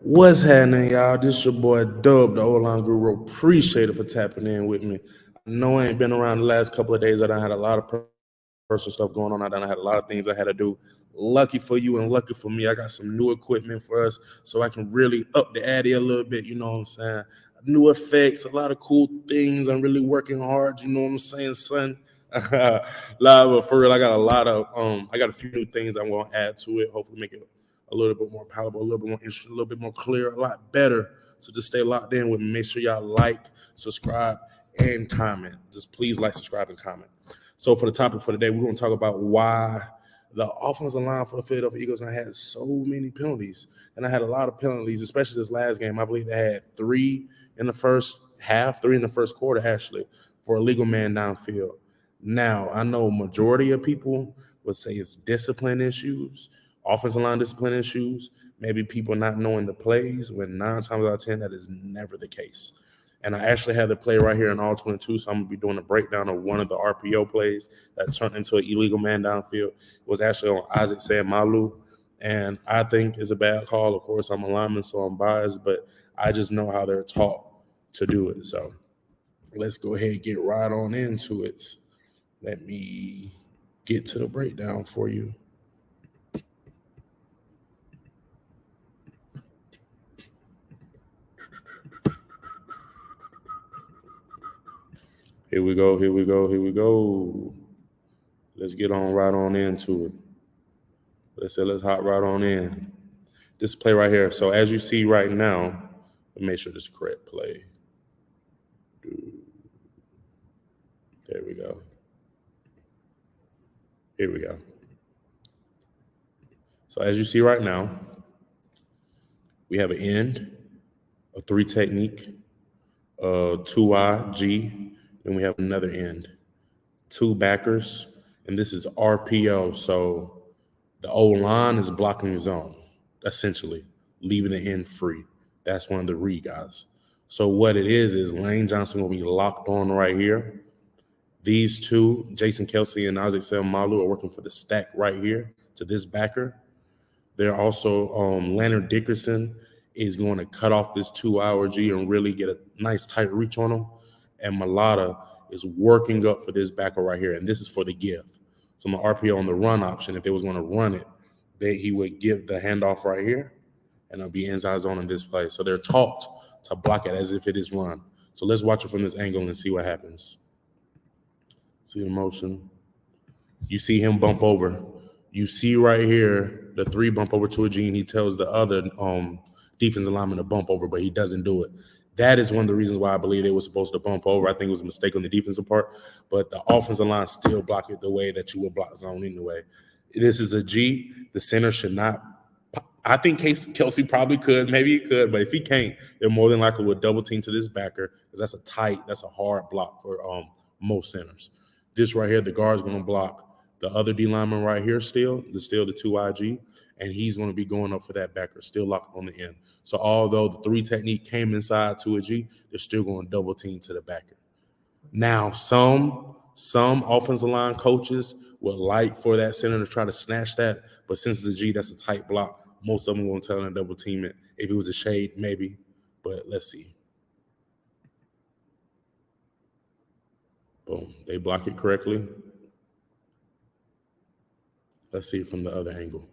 What's happening, y'all? This your boy Dub, the O-line guru. Appreciate it for tapping in with me. I know I ain't been around the last couple of days. I done had a lot of personal stuff going on. I done had a lot of things I had to do. Lucky for you and lucky for me, I got some new equipment for us so I can really up the ante a little bit. You know what I'm saying? New effects, a lot of cool things. I'm really working hard. You know what I'm saying, son? But for real, I got a few new things I want to add to it. Hopefully, make it a little bit more palatable, a little bit more interesting, a little bit more clear, a lot better. So just stay locked in with me. Make sure y'all like, subscribe, and comment. Just please like, subscribe, and comment. So for the topic for today, we're going to talk about why the offensive line for the Philadelphia Eagles had so many penalties. And I had a lot of penalties, especially this last game. I believe they had 3 in the first half, 3 in the first quarter, actually, for a legal man downfield. Now, I know majority of people would say it's discipline issues, offensive line discipline issues, maybe people not knowing the plays, when 9 times out of 10, that is never the case. And I actually have the play right here in all 22, so I'm going to be doing a breakdown of one of the RPO plays that turned into an illegal man downfield. It was actually on Isaac Malu, and I think it's a bad call. Of course, I'm a lineman, so I'm biased, but I just know how they're taught to do it. So let's go ahead and get right on into it. Let me get to the breakdown for you. Here we go. Let's get on right on into it. Let's hop right on in. This play right here. So as you see right now, make sure this is the correct play. There we go. Here we go. So as you see right now, we have an end, a 3 technique, a 2IG, then we have another end, 2 backers, and this is RPO. So the O-line is blocking zone, essentially, leaving the end free. That's one of the read guys. So what it is Lane Johnson will be locked on right here. These two, Jason Kelsey and Isaac Malu, are working for the stack right here to this backer. They're also, Leonard Dickerson is going to cut off this 2-hour G and really get a nice tight reach on him. And Malata is working up for this backer right here. And this is for the give. So my RPO on the run option, if they was going to run it, he would give the handoff right here, and it'll be inside zone in this play. So they're taught to block it as if it is run. So let's watch it from this angle and see what happens. See the motion. You see him bump over. You see right here the 3 bump over to a G, and he tells the other defensive lineman to bump over, but he doesn't do it. That is one of the reasons why I believe they were supposed to bump over. I think it was a mistake on the defensive part, but the offensive line still block it the way that you would block zone anyway. This is a G. The center should not. I think Kelsey probably could. Maybe he could, but if he can't, they're more than likely would double team to this backer because that's a hard block for most centers. This right here, the guard's going to block the other D lineman right here still the 2IG, and he's going to be going up for that backer, still locked on the end. So although the 3 technique came inside to a G, they're still going to double team to the backer. Now, some offensive line coaches would like for that center to try to snatch that, but since it's a G, that's a tight block. Most of them won't tell them to double team it. If it was a shade, maybe, but let's see. Boom, they block it correctly. Let's see it from the other angle.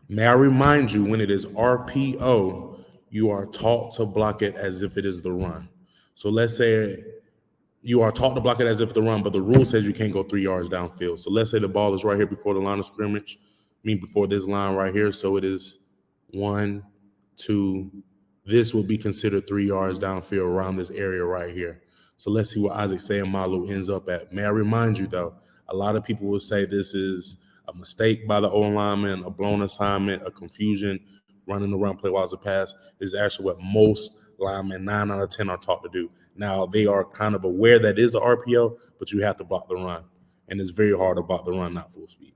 May I remind you, when it is RPO, you are taught to block it as if it is the run. So let's say you are taught to block it as if the run, but the rule says you can't go 3 yards downfield. So let's say the ball is right here before the line of scrimmage, before this line right here. So it is 1, 2. This will be considered 3 yards downfield around this area right here. So let's see what Isaac Malu ends up at. May I remind you, though, a lot of people will say this is a mistake by the O-lineman, a blown assignment, a confusion, running the run play while it's a pass. This is actually what most linemen, 9 out of 10, are taught to do. Now, they are kind of aware that is an RPO, but you have to block the run. And it's very hard to block the run, not full speed.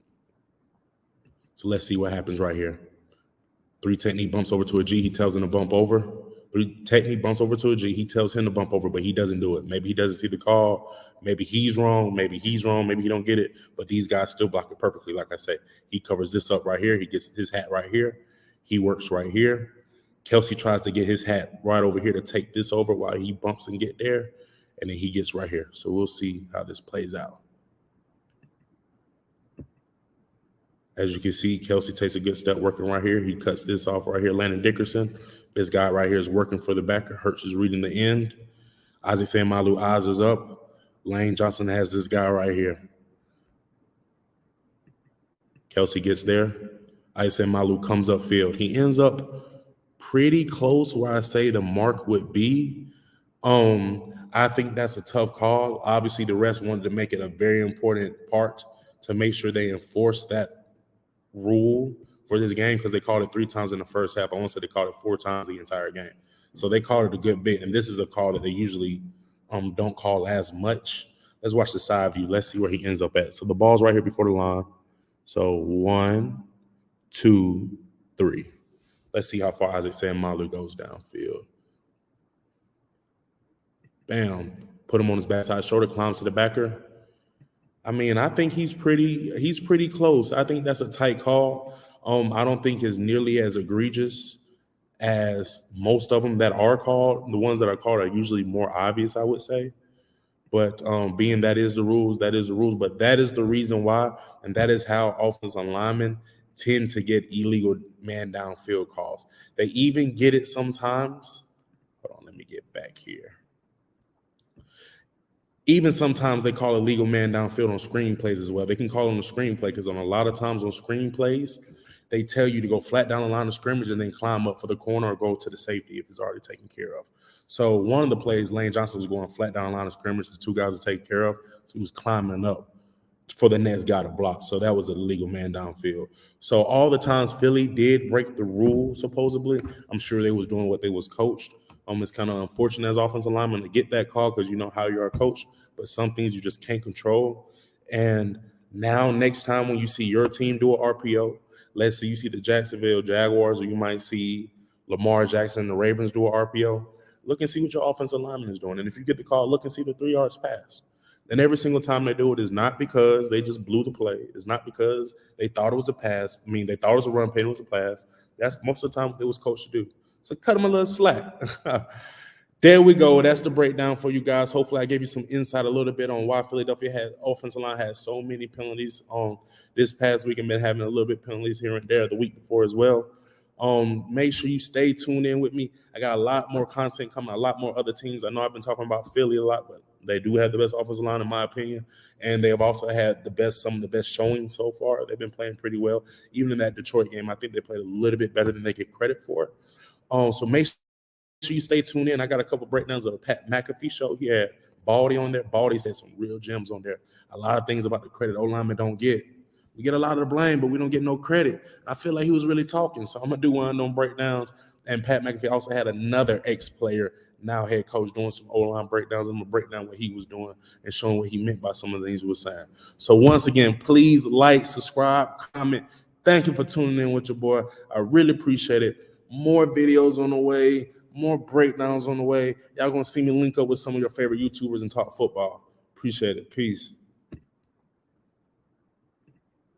So let's see what happens right here. 3 technique bumps over to a G. He tells him to bump over. 3 technique bumps over to a G. He tells him to bump over, but he doesn't do it. Maybe he doesn't see the call. Maybe he's wrong. Maybe he don't get it. But these guys still block it perfectly. Like I say, he covers this up right here. He gets his hat right here. He works right here. Kelsey tries to get his hat right over here to take this over while he bumps and get there, and then he gets right here. So we'll see how this plays out. As you can see, Kelsey takes a good step working right here. He cuts this off right here. Landon Dickerson, this guy right here is working for the backer. Hurts is reading the end. Isaac Sayamalu eyes is up. Lane Johnson has this guy right here. Kelsey gets there. Isaac Sayamalu comes upfield. He ends up pretty close where I say the mark would be. I think that's a tough call. Obviously, the refs wanted to make it a very important part to make sure they enforce that rule for this game because they called it 3 times in the first half. I want to say they called it 4 times the entire game. So they called it a good bit, and this is a call that they usually don't call as much. Let's watch the side view. Let's see where he ends up at. So the ball's right here before the line. So 1, 2, 3. Let's see how far Isaac Sayamalu goes downfield. Bam. Put him on his backside shoulder, climbs to the backer. I mean, I think he's pretty close. I think that's a tight call. I don't think it's nearly as egregious as most of them that are called. The ones that are called are usually more obvious, I would say. But being that is the rules, that is the rules. But that is the reason why, and that is how offensive linemen tend to get illegal man downfield calls. They even get it sometimes. Hold on, let me get back here. Even sometimes they call illegal man downfield on screen plays as well. They can call it on the screen play because on a lot of times on screen plays, they tell you to go flat down the line of scrimmage and then climb up for the corner or go to the safety if it's already taken care of. So one of the plays, Lane Johnson was going flat down the line of scrimmage. The 2 guys are taken care of. So he was climbing up for the next guy to block. So that was an illegal man downfield. So all the times Philly did break the rule, supposedly, I'm sure they was doing what they was coached. It's kind of unfortunate as offensive lineman to get that call because you know how you are coached, but some things you just can't control. And now next time when you see your team do an RPO, let's say you see the Jacksonville Jaguars or you might see Lamar Jackson and the Ravens do an RPO, look and see what your offensive lineman is doing. And if you get the call, look and see the 3 yards pass. And every single time they do it is not because they just blew the play. It's not because they thought it was a pass. I mean, they thought it was a run, paid it was a pass. That's most of the time what they was coached to do. So cut them a little slack. There we go. That's the breakdown for you guys. Hopefully I gave you some insight a little bit on why Philadelphia offensive line had so many penalties this past week and been having a little bit penalties here and there the week before as well. Make sure you stay tuned in with me. I got a lot more content coming, a lot more other teams. I know I've been talking about Philly a lot, but they do have the best offensive line in my opinion, and they have also had some of the best showings so far. They've been playing pretty well. Even in that Detroit game, I think they played a little bit better than they get credit for. So make sure you stay tuned in. I got a couple breakdowns of the Pat McAfee show. He had Baldy on there. Baldy said some real gems on there. A lot of things about the credit O-linemen don't get. We get a lot of the blame, but we don't get no credit. I feel like he was really talking, so I'm going to do one of them breakdowns. And Pat McAfee also had another ex-player, now head coach, doing some O-line breakdowns. I'm going to break down what he was doing and showing what he meant by some of the things he was saying. So once again, please like, subscribe, comment. Thank you for tuning in with your boy. I really appreciate it. More videos on the way, more breakdowns on the way. Y'all going to see me link up with some of your favorite YouTubers and talk football. Appreciate it. Peace.